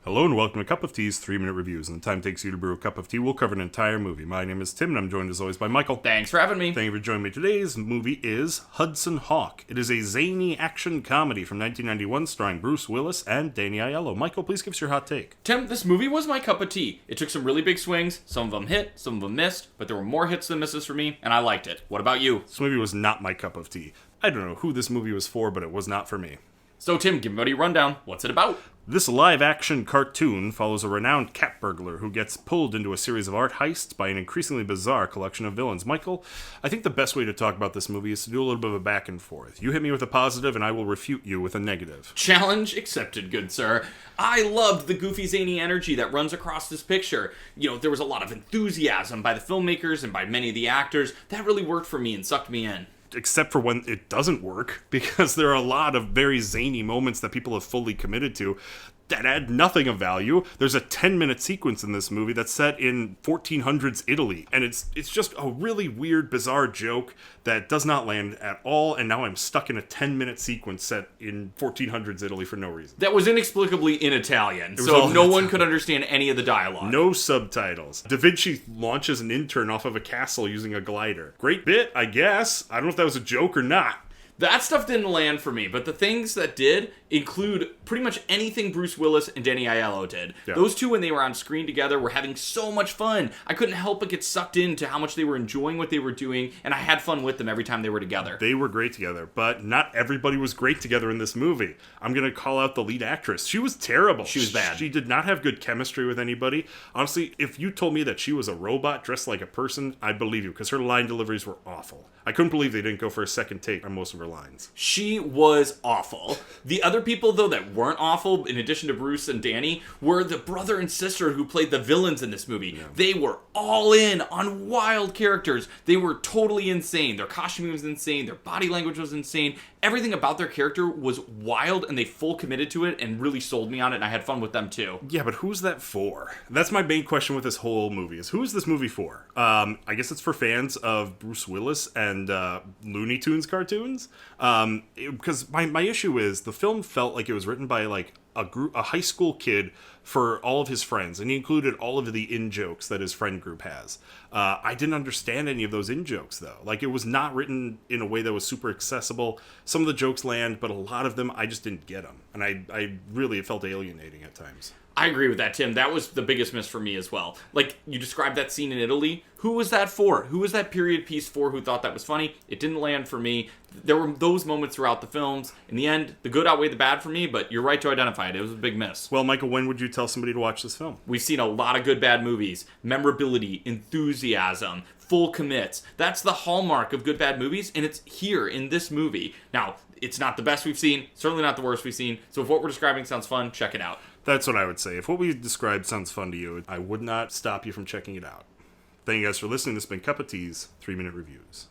Hello and welcome to Cup of Tea's 3-Minute Reviews. And the time it takes you to brew a cup of tea, we'll cover an entire movie. My name is Tim, and I'm joined as always by Michael. Thanks for having me. Thank you for joining me. Today's movie is Hudson Hawk. It is a zany action comedy from 1991 starring Bruce Willis and Danny Aiello. Michael, please give us your hot take. Tim, this movie was my cup of tea. It took some really big swings. Some of them hit, some of them missed, but there were more hits than misses for me, and I liked it. What about you? This movie was not my cup of tea. I don't know who this movie was for, but it was not for me. So, Tim, give everybody a rundown. What's it about? This live-action cartoon follows a renowned cat burglar who gets pulled into a series of art heists by an increasingly bizarre collection of villains. Michael, I think the best way to talk about this movie is to do a little bit of a back and forth. You hit me with a positive, and I will refute you with a negative. Challenge accepted, good sir. I loved the goofy, zany energy that runs across this picture. You know, there was a lot of enthusiasm by the filmmakers and by many of the actors. That really worked for me and sucked me in. Except for when it doesn't work, because there are a lot of very zany moments that people have fully committed to that add nothing of value. There's a 10-minute sequence in this movie that's set in 1400s Italy, and it's just a really weird, bizarre joke that does not land at all, and now I'm stuck in a 10-minute sequence set in 1400s Italy for no reason. That was inexplicably in Italian, so no one could understand any of the dialogue. No subtitles. Da Vinci launches an intern off of a castle using a glider. Great bit, I guess. I don't know if that was a joke or not. That stuff didn't land for me, but the things that did include pretty much anything Bruce Willis and Danny Aiello did. Yeah. Those two, when they were on screen together, were having so much fun. I couldn't help but get sucked into how much they were enjoying what they were doing, and I had fun with them every time they were together. They were great together, but not everybody was great together in this movie. I'm going to call out the lead actress. She was terrible. She was bad. She did not have good chemistry with anybody. Honestly, if you told me that she was a robot dressed like a person, I'd believe you, because her line deliveries were awful. I couldn't believe they didn't go for a second take on most of her lines. She was awful. The other people, though, that weren't awful, in addition to Bruce and Danny, were the brother and sister who played the villains in this movie. Yeah. They were all in on wild characters. They were totally insane. Their costuming was insane. Their body language was insane. Everything about their character was wild, and they full committed to it and really sold me on it, and I had fun with them, too. Yeah, but who's that for? That's my main question with this whole movie, is who is this movie for? I guess it's for fans of Bruce Willis and Looney Tunes cartoons. Because my issue is, the film felt like it was written by, like, a high school kid for all of his friends, and he included all of the in-jokes that his friend group has. I didn't understand any of those in-jokes, though. Like, it was not written in a way that was super accessible. Some of the jokes land, but a lot of them, I just didn't get them. And I really, it felt alienating at times. I agree with that, Tim. That was the biggest miss for me as well. Like, you described that scene in Italy. Who was that for? Who was that period piece for who thought that was funny? It didn't land for me. There were those moments throughout the films. In the end, the good outweighed the bad for me, but you're right to identify it. It was a big miss. Well, Michael, when would you tell somebody to watch this film? We've seen a lot of good bad movies. Memorability, enthusiasm, full commits. That's the hallmark of good bad movies, and it's here in this movie. Now, it's not the best we've seen, certainly not the worst we've seen, so if what we're describing sounds fun, check it out. That's what I would say. If what we described sounds fun to you, I would not stop you from checking it out. Thank you guys for listening. This has been Cup of Tea's 3-Minute Reviews.